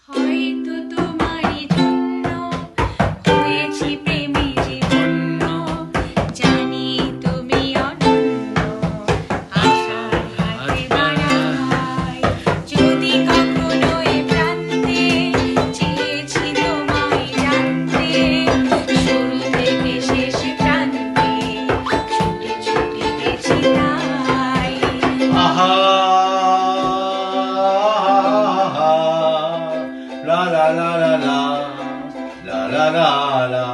হয়তো তোমারই জন্য হয়েছি প্রেমে যে ধন্য, জানি তুমি অনন্য, আশার হাতে বাড়াই। যদি কখনো এ প্রান্তে চেয়েছি তোমায় জানতে, শুরু থেকে শেষ প্রান্তে ছুটে ছুটে গেছি তাই। আহা la la la la la la la la la